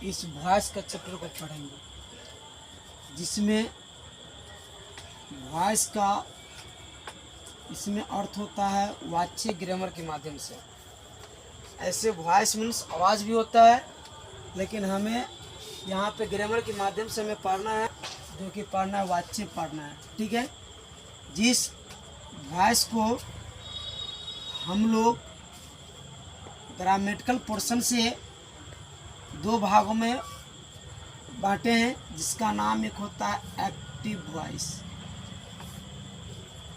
इस वॉइस का चैप्टर को पढ़ेंगे, जिसमें वॉइस का इसमें अर्थ होता है वाच्य ग्रामर के माध्यम से। ऐसे वॉइस मीन्स आवाज़ भी होता है, लेकिन हमें यहाँ पे ग्रामर के माध्यम से हमें पढ़ना है, जो कि पढ़ना है वाच्य पढ़ना है। ठीक है, जिस वॉइस को हम लोग ग्रामेटिकल पोर्शन से दो भागों में बांटे हैं, जिसका नाम एक होता है एक्टिव वॉइस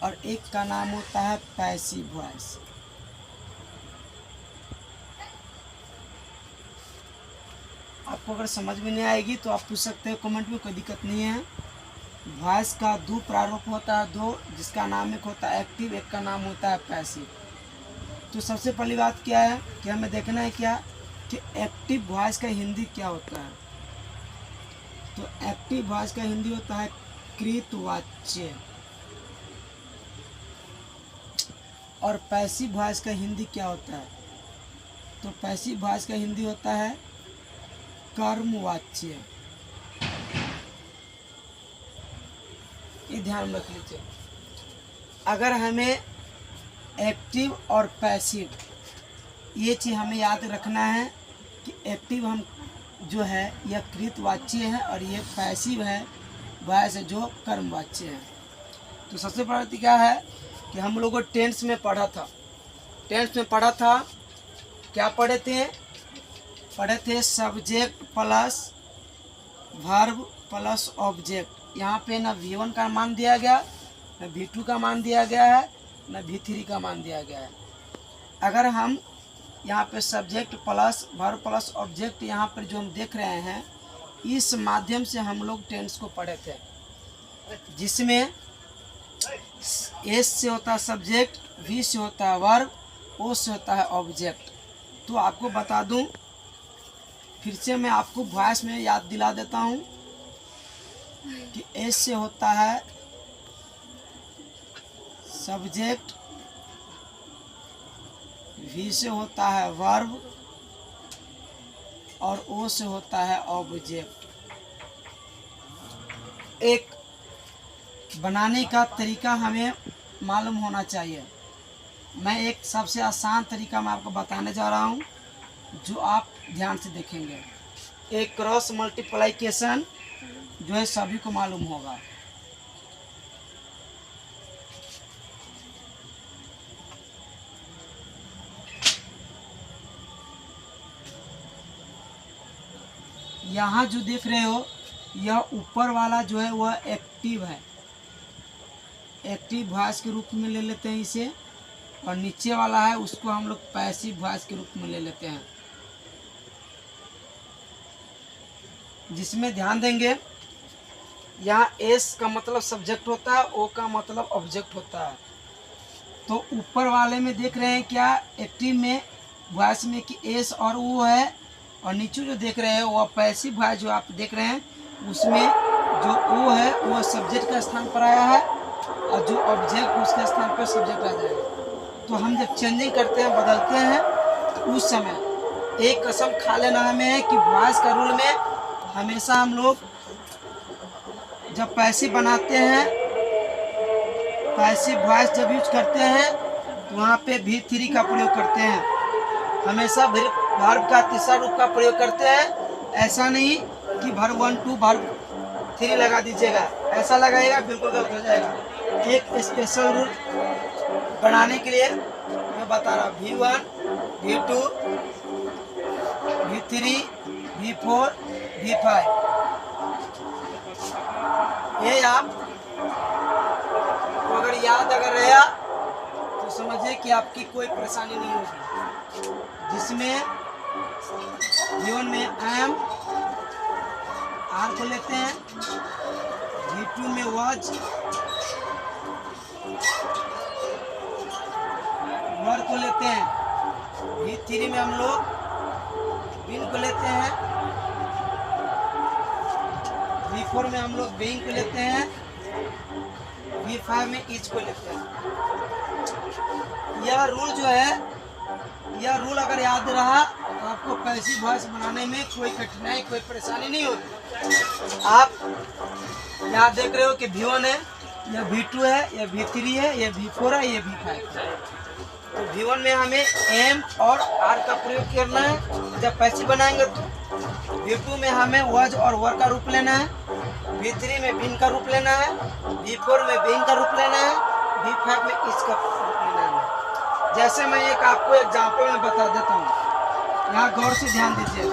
और एक का नाम होता है पैसिव वॉइस। आपको अगर समझ में नहीं आएगी तो आप पूछ सकते हैं कमेंट में, कोई दिक्कत नहीं है। वॉइस का दो प्रारूप होता है, दो, जिसका नाम एक होता है एक्टिव, एक का नाम होता है पैसिव। तो सबसे पहली बात क्या है कि हमें देखना है क्या कि एक्टिव वॉइस का हिंदी क्या होता है। तो एक्टिव वॉइस का हिंदी होता है कृतवाच्य, और पैसिव वॉइस का हिंदी क्या होता है? तो पैसिव वॉइस का हिंदी होता है कर्मवाच्य। ये ध्यान में रख लीजिए। अगर हमें एक्टिव और पैसिव ये चीज़ हमें याद रखना है कि एक्टिव हम जो है यह कृतवाच्य है और ये पैसिव है वॉइस जो कर्मवाच्य है। तो सबसे पहले क्या है कि हम लोगों को टेंस में पढ़ा था, क्या पढ़े थे subject plus verb plus object. यहाँ पे ना V1 का मान दिया गया, ना V2 का मान दिया गया है, ना V3 का मान दिया गया है। अगर हम यहाँ पे subject plus verb plus object यहाँ पर जो हम देख रहे हैं, इस माध्यम से हम लोग टेंस को पढ़े थे, जिसमें S से होता है सब्जेक्ट, V से होता है वर्ब, O से होता है ऑब्जेक्ट। तो आपको बता दूं, फिर से मैं आपको वॉइस में याद दिला देता हूं कि S से होता है सब्जेक्ट, V से होता है वर्ब और O से होता है ऑब्जेक्ट। एक बनाने का तरीका हमें मालूम होना चाहिए। मैं एक सबसे आसान तरीका मैं आपको बताने जा रहा हूं, जो आप ध्यान से देखेंगे। एक क्रॉस मल्टीप्लिकेशन जो है सभी को मालूम होगा। यहाँ जो देख रहे हो, यह ऊपर वाला जो है वह एक्टिव है, एक्टिव वॉइस के रूप में ले लेते हैं इसे, और नीचे वाला है उसको हम लोग पैसिव वॉइस के रूप में ले लेते हैं। जिसमें ध्यान देंगे, यहाँ S का मतलब सब्जेक्ट होता है, O का मतलब ऑब्जेक्ट होता है। तो ऊपर वाले में देख रहे हैं क्या एक्टिव में वॉइस में कि S और O है, और नीचे जो देख रहे हैं वह पैसिव वॉइस जो आप देख रहे हैं, उसमें जो O है वह सब्जेक्ट का स्थान पर आया है और जो ऑब्जेक्ट उसके स्थान पर सब्जेक्ट आ जाएगा। तो हम जब चेंजिंग करते हैं, बदलते हैं, तो उस समय एक कसम खा लेना हमें है कि वॉइस का रूल में हमेशा हम लोग जब पैसिव बनाते हैं, पैसिव वॉइस जब यूज करते हैं, तो वहाँ पे V3 का प्रयोग करते हैं। हमेशा वर्ब का तीसरा रूप का प्रयोग करते हैं। ऐसा नहीं कि वर्ब 1 2 वर्ब 3 लगा दीजिएगा, ऐसा लगाएगा बिल्कुल गलत हो जाएगा। एक स्पेशल रूल बनाने के लिए मैं बता रहा हूँ, V1 V2 V3 V4 V5। ये आप तो अगर याद रहा तो समझिए कि आपकी कोई परेशानी नहीं होगी। जिसमें V1 में am R को लेते हैं, V2 में was वर को लेते हैं, V3 में हम लोग बिन को लेते हैं, V4 में हम लोग बीइंग को लेते हैं, V5 में इज को लेते हैं। यह रूल जो है, यह रूल अगर याद रहा तो आप आपको पैसिव वॉइस बनाने में कोई कठिनाई, कोई परेशानी नहीं होगी। आप यहाँ देख रहे हो कि V1 है, यह V2 है, यह V3 है, यह V4 है, यह V5 है। तो V1 में हमें M और R का प्रयोग करना है जब पैसिव बनाएंगे तो। V2 में हमें वज और वर का रूप लेना है, V3 में बिन का रूप लेना है, V4 में बिन का रूप लेना है, V5 में इसका रूप लेना है। जैसे मैं एक आपको एग्जाम्पल में बता देता हूँ, यहाँ गौर से ध्यान दीजिए।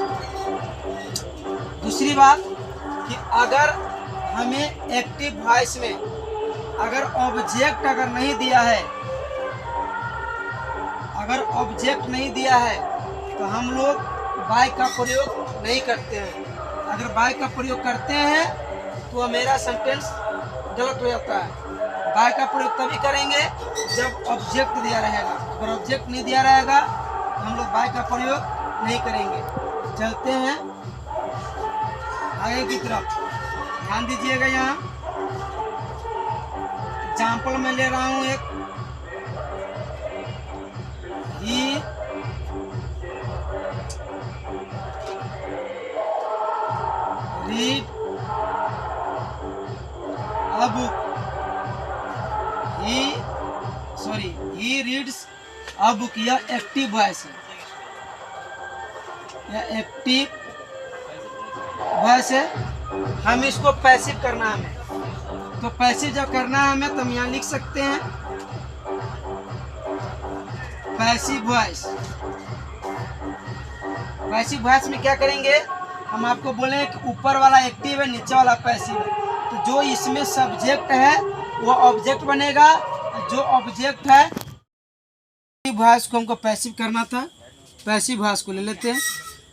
दूसरी बात कि अगर हमें एक्टिव वॉइस में अगर ऑब्जेक्ट अगर नहीं दिया है, अगर ऑब्जेक्ट नहीं दिया है तो हम लोग बाय का प्रयोग नहीं करते हैं। अगर बाय का प्रयोग करते हैं तो मेरा सेंटेंस गलत हो जाता है। बाय का प्रयोग तभी करेंगे जब ऑब्जेक्ट दिया रहेगा। अगर ऑब्जेक्ट नहीं दिया रहेगा तो हम लोग बाय का प्रयोग नहीं करेंगे। चलते हैं आगे की तरफ, ध्यान दीजिएगा। यहाँ एग्जाम्पल में ले रहा हूँ एक, he read a book, he reads a book। यह एक्टिव वॉइस है, यह एक्टिव वॉइस है। हम इसको पैसिव करना है हमें, तो पैसिव जब करना है हमें तो हम यहाँ लिख सकते हैं पैसिव वॉइस। पैसिव वॉइस में क्या करेंगे, हम आपको बोले कि ऊपर वाला एक्टिव है, नीचे वाला पैसिव है। तो जो इसमें सब्जेक्ट है वो ऑब्जेक्ट बनेगा, जो ऑब्जेक्ट है वॉइस को हमको पैसिव करना था। पैसिव वॉइस को ले लेते हैं।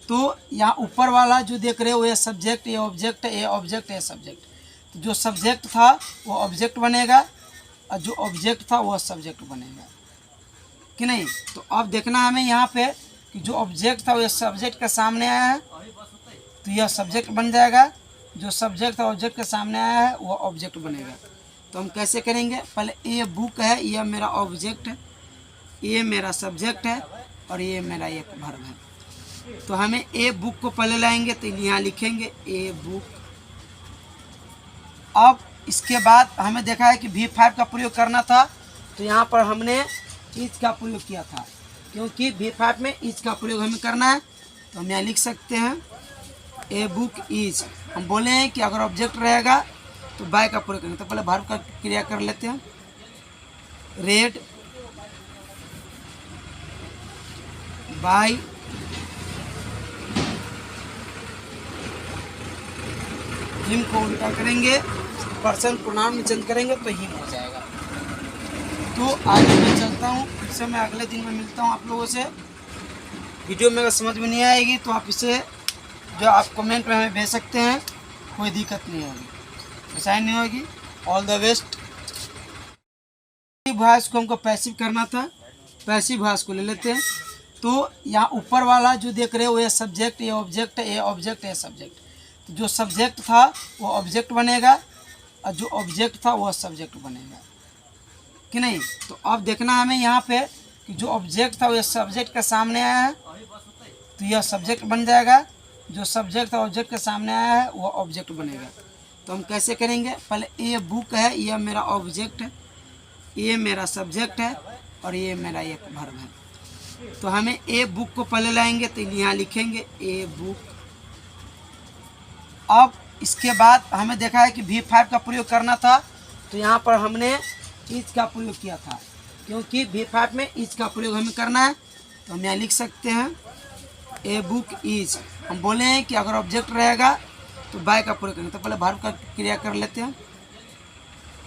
तो यहाँ ऊपर वाला जो देख रहे हो ये सब्जेक्ट, ये ऑब्जेक्ट है, ये ऑब्जेक्ट है, सब्जेक्ट। तो जो सब्जेक्ट था वो ऑब्जेक्ट बनेगा और जो ऑब्जेक्ट था वो सब्जेक्ट बनेगा कि नहीं। तो अब देखना हमें यहाँ पे कि जो ऑब्जेक्ट था वो सब्जेक्ट के सामने आया है तो यह सब्जेक्ट बन जाएगा, जो सब्जेक्ट था ऑब्जेक्ट के सामने आया है वो ऑब्जेक्ट बनेगा। तो हम कैसे करेंगे, पहले ये बुक है, यह मेरा ऑब्जेक्ट है, ये मेरा सब्जेक्ट है और ये मेरा एक वर्ब है। तो हमें ए बुक को पहले लाएंगे तो यहाँ लिखेंगे ए बुक। अब इसके बाद हमें देखा है कि V5 का प्रयोग करना था तो यहाँ पर हमने इज का प्रयोग किया था, क्योंकि V5 में इज का प्रयोग हमें करना है। तो हम यहाँ लिख सकते हैं ए बुक इज। हम बोले हैं कि अगर ऑब्जेक्ट रहेगा तो बाय का प्रयोग करेंगे। तो पहले वर्ब का क्रिया कर लेते हैं, रेड बाय हिम को उल्टा करेंगे, पर्सन प्रोनाउन में चेंज करेंगे तो हिम हो जाएगा। तो आगे मैं चलता हूँ, फिर से मैं अगले दिन में मिलता हूँ आप लोगों से। वीडियो में अगर समझ में नहीं आएगी तो आप इसे जो आप कमेंट में हमें भेज सकते हैं, कोई दिक्कत नहीं होगी, परेशानी नहीं होगी। All the best. वॉइस को हमको पैसिव करना था, पैसिव वॉइस को ले लेते हैं। तो यहाँ ऊपर वाला जो देख रहे हो ये सब्जेक्ट, ये ऑब्जेक्ट है, ये ऑब्जेक्ट है, सब्जेक्ट। तो जो सब्जेक्ट था वो ऑब्जेक्ट बनेगा और जो ऑब्जेक्ट था वो सब्जेक्ट बनेगा कि नहीं। तो अब देखना हमें यहाँ पे कि जो ऑब्जेक्ट था वो सब्जेक्ट के सामने आया है तो यह सब्जेक्ट बन जाएगा, जो सब्जेक्ट था ऑब्जेक्ट के सामने आया है वो ऑब्जेक्ट बनेगा। तो हम कैसे करेंगे, पहले ये बुक है, यह मेरा ऑब्जेक्ट है, ये मेरा सब्जेक्ट है और ये मेरा एक वर्ब है। तो हमें ए बुक को पहले लाएंगे तो यहाँ लिखेंगे ए बुक। अब इसके बाद हमें देखा है कि V5 का प्रयोग करना था तो यहाँ पर हमने इज का प्रयोग किया था, क्योंकि V5 में इज का प्रयोग हमें करना है। तो हम यहाँ लिख सकते हैं ए बुक इज। हम बोले हैं कि अगर ऑब्जेक्ट रहेगा तो बाय का प्रयोग करेंगे। तो पहले वर्ब का क्रिया कर लेते हैं,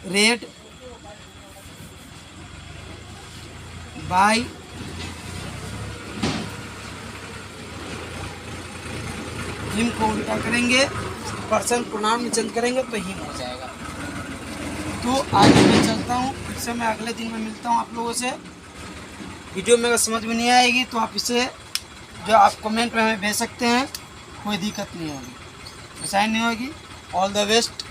रेड बाय हिम को उल्टा करेंगे, पर्सन प्रोनाउन में चेंज करेंगे तो हिम हो जाएगा। तो आगे मैं चलता हूँ, फिर से मैं अगले दिन में मिलता हूँ आप लोगों से। वीडियो में अगर समझ में नहीं आएगी तो आप इसे जो आप कमेंट में हमें भेज सकते हैं, कोई दिक्कत नहीं होगी, परेशानी नहीं होगी। All the best.